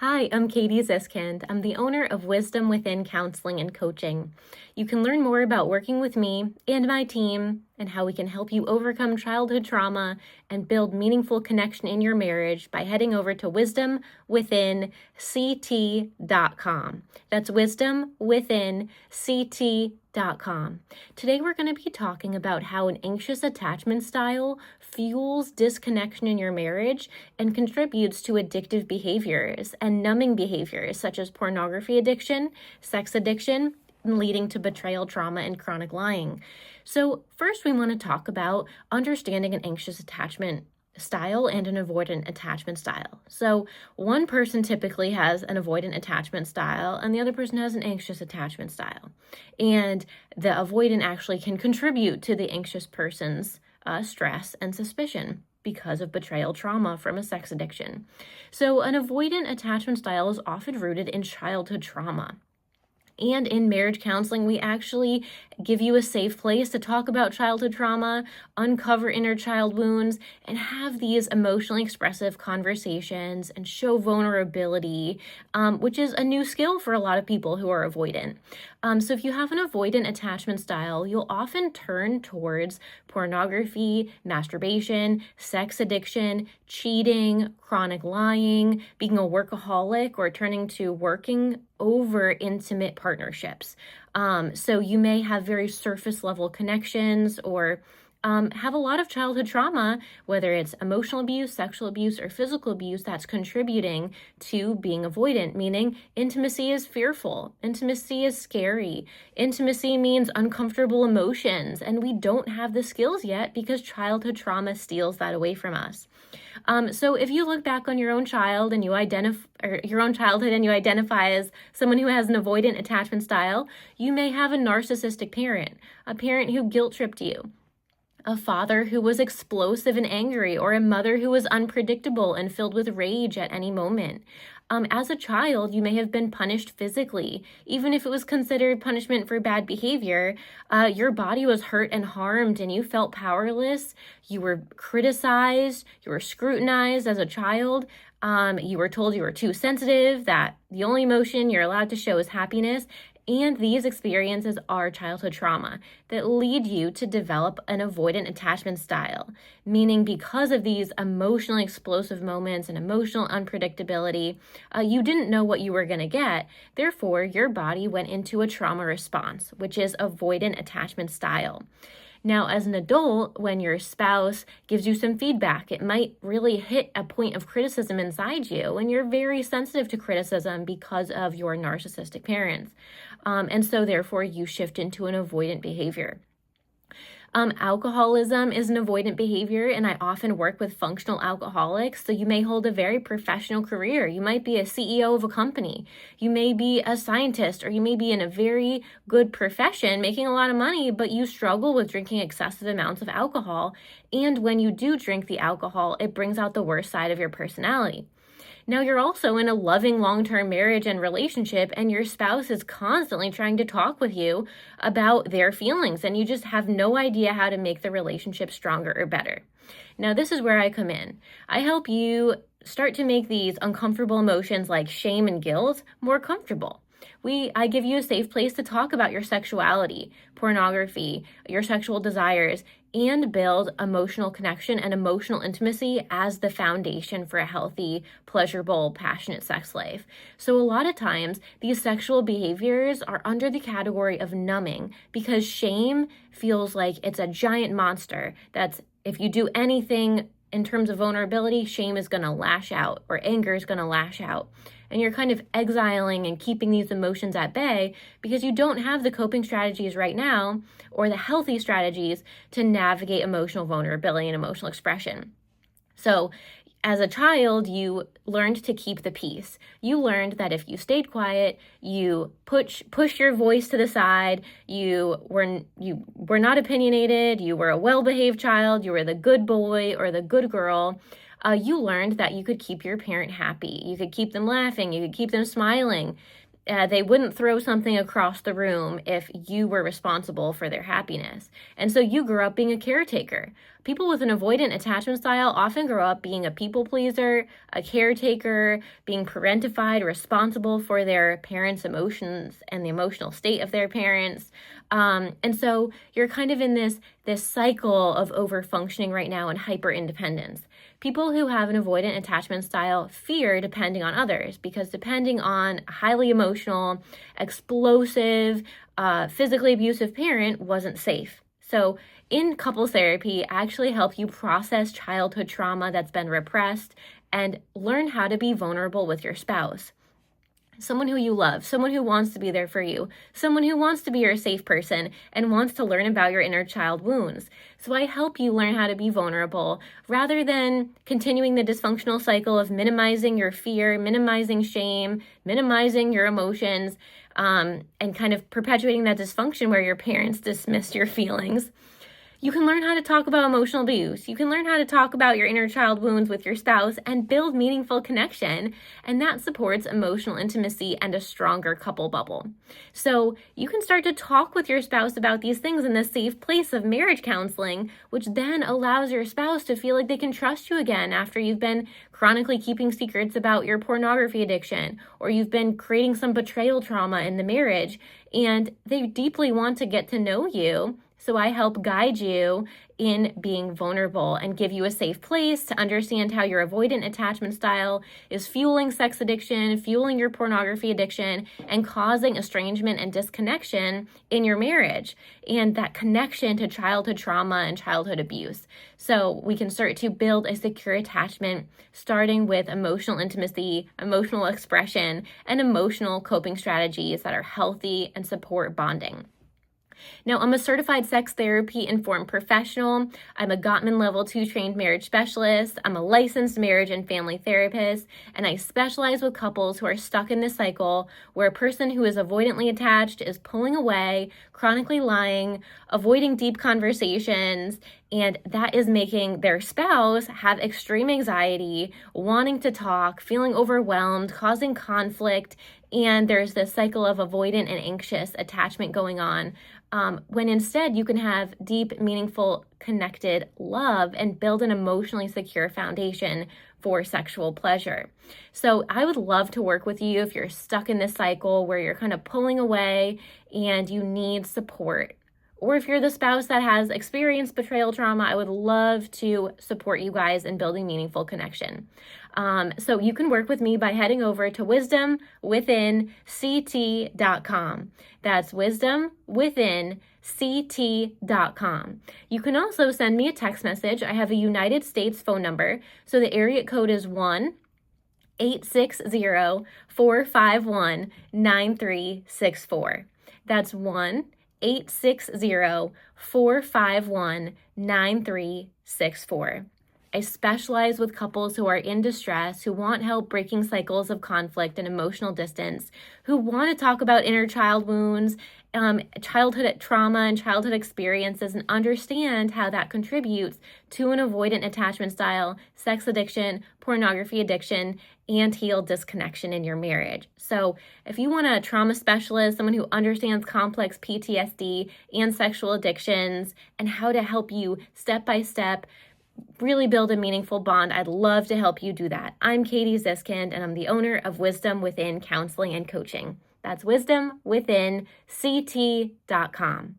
Hi, I'm Katie Ziskind. I'm the owner of Wisdom Within Counseling and Coaching. You can learn more about working with me and my team and how we can help you overcome childhood trauma and build meaningful connection in your marriage by heading over to wisdomwithinct.com. That's wisdomwithinct.com. Today we're going to be talking about how an anxious attachment style fuels disconnection in your marriage and contributes to addictive behaviors and numbing behaviors such as pornography addiction, sex addiction, leading to betrayal trauma and chronic lying. So first we want to talk about understanding an anxious attachment style and an avoidant attachment style. So one person typically has an avoidant attachment style and the other person has an anxious attachment style. And the avoidant actually can contribute to the anxious person's stress and suspicion because of betrayal trauma from a sex addiction. So an avoidant attachment style is often rooted in childhood trauma. And in marriage counseling, we actually give you a safe place to talk about childhood trauma, uncover inner child wounds, and have these emotionally expressive conversations and show vulnerability, which is a new skill for a lot of people who are avoidant. So if you have an avoidant attachment style, you'll often turn towards pornography, masturbation, sex addiction, cheating, chronic lying, being a workaholic, or turning to working over intimate partnerships. So you may have very surface level connections or have a lot of childhood trauma, whether it's emotional abuse, sexual abuse, or physical abuse, that's contributing to being avoidant, meaning intimacy is fearful, intimacy is scary, intimacy means uncomfortable emotions, and we don't have the skills yet because childhood trauma steals that away from us. So if you look back on your own child and you your own childhood and you identify as someone who has an avoidant attachment style, you may have a narcissistic parent, a parent who guilt tripped you, a father who was explosive and angry, or a mother who was unpredictable and filled with rage at any moment. As a child, you may have been punished physically. Even if it was considered punishment for bad behavior, your body was hurt and harmed and you felt powerless. You were criticized, you were scrutinized as a child. You were told you were too sensitive, that the only emotion you're allowed to show is happiness. And these experiences are childhood trauma that lead you to develop an avoidant attachment style, meaning because of these emotionally explosive moments and emotional unpredictability, you didn't know what you were going to get. Therefore, your body went into a trauma response, which is avoidant attachment style. Now, as an adult, when your spouse gives you some feedback, it might really hit a point of criticism inside you, and you're very sensitive to criticism because of your narcissistic parents. And so therefore, you shift into an avoidant behavior. Alcoholism is an avoidant behavior, and I often work with functional alcoholics. So you may hold a very professional career. You might be a CEO of a company. You may be a scientist, or you may be in a very good profession making a lot of money, but you struggle with drinking excessive amounts of alcohol. And when you do drink the alcohol, it brings out the worst side of your personality. Now, you're also in a loving long-term marriage and relationship, and your spouse is constantly trying to talk with you about their feelings, and you just have no idea how to make the relationship stronger or better. Now, this is where I come in. I help you start to make these uncomfortable emotions like shame and guilt more comfortable. I give you a safe place to talk about your sexuality, pornography, your sexual desires, and build emotional connection and emotional intimacy as the foundation for a healthy, pleasurable, passionate sex life. So a lot of times, these sexual behaviors are under the category of numbing because shame feels like it's a giant monster that's, if you do anything in terms of vulnerability, shame is going to lash out or anger is going to lash out. And you're kind of exiling and keeping these emotions at bay because you don't have the coping strategies right now or the healthy strategies to navigate emotional vulnerability and emotional expression. So as a child, you learned to keep the peace. You learned that if you stayed quiet, you push your voice to the side, you were not opinionated, you were a well-behaved child, you were the good boy or the good girl. You learned that you could keep your parent happy. You could keep them laughing. You could keep them smiling. They wouldn't throw something across the room if you were responsible for their happiness. And so you grew up being a caretaker. People with an avoidant attachment style often grow up being a people pleaser, a caretaker, being parentified, responsible for their parents' emotions and the emotional state of their parents. And so you're kind of in this cycle of over-functioning right now and hyper-independence. People who have an avoidant attachment style fear depending on others because depending on a highly emotional, explosive, physically abusive parent wasn't safe. So in couples therapy, I actually help you process childhood trauma that's been repressed and learn how to be vulnerable with your spouse. Someone who you love, someone who wants to be there for you, someone who wants to be your safe person and wants to learn about your inner child wounds. So I help you learn how to be vulnerable rather than continuing the dysfunctional cycle of minimizing your fear, minimizing shame, minimizing your emotions, and kind of perpetuating that dysfunction where your parents dismiss your feelings. You can learn how to talk about emotional abuse. You can learn how to talk about your inner child wounds with your spouse and build meaningful connection. And that supports emotional intimacy and a stronger couple bubble. So you can start to talk with your spouse about these things in the safe place of marriage counseling, which then allows your spouse to feel like they can trust you again after you've been chronically keeping secrets about your pornography addiction, or you've been creating some betrayal trauma in the marriage, and they deeply want to get to know you. So I help guide you in being vulnerable and give you a safe place to understand how your avoidant attachment style is fueling sex addiction, fueling your pornography addiction, and causing estrangement and disconnection in your marriage, and that connection to childhood trauma and childhood abuse. So we can start to build a secure attachment, starting with emotional intimacy, emotional expression, and emotional coping strategies that are healthy and support bonding. Now, I'm a certified sex therapy informed professional. I'm a Gottman Level 2 trained marriage specialist. I'm a licensed marriage and family therapist, and I specialize with couples who are stuck in this cycle where a person who is avoidantly attached is pulling away, chronically lying, avoiding deep conversations, and that is making their spouse have extreme anxiety, wanting to talk, feeling overwhelmed, causing conflict, and there's this cycle of avoidant and anxious attachment going on, when instead you can have deep, meaningful, connected love and build an emotionally secure foundation for sexual pleasure. So I would love to work with you if you're stuck in this cycle where you're kind of pulling away and you need support. Or if you're the spouse that has experienced betrayal trauma, I would love to support you guys in building meaningful connection. So you can work with me by heading over to wisdomwithinct.com. That's wisdomwithinct.com. You can also send me a text message. I have a United States phone number. So the area code is 1-860-451-9364. That's 1-860-451-9364. I specialize with couples who are in distress, who want help breaking cycles of conflict and emotional distance, who want to talk about inner child wounds, childhood trauma and childhood experiences, and understand how that contributes to an avoidant attachment style, sex addiction, pornography addiction, and heal disconnection in your marriage. So if you want a trauma specialist, someone who understands complex PTSD and sexual addictions and how to help you step by step really build a meaningful bond, I'd love to help you do that. I'm Katie Ziskind, and I'm the owner of Wisdom Within Counseling and Coaching. That's wisdomwithinct.com.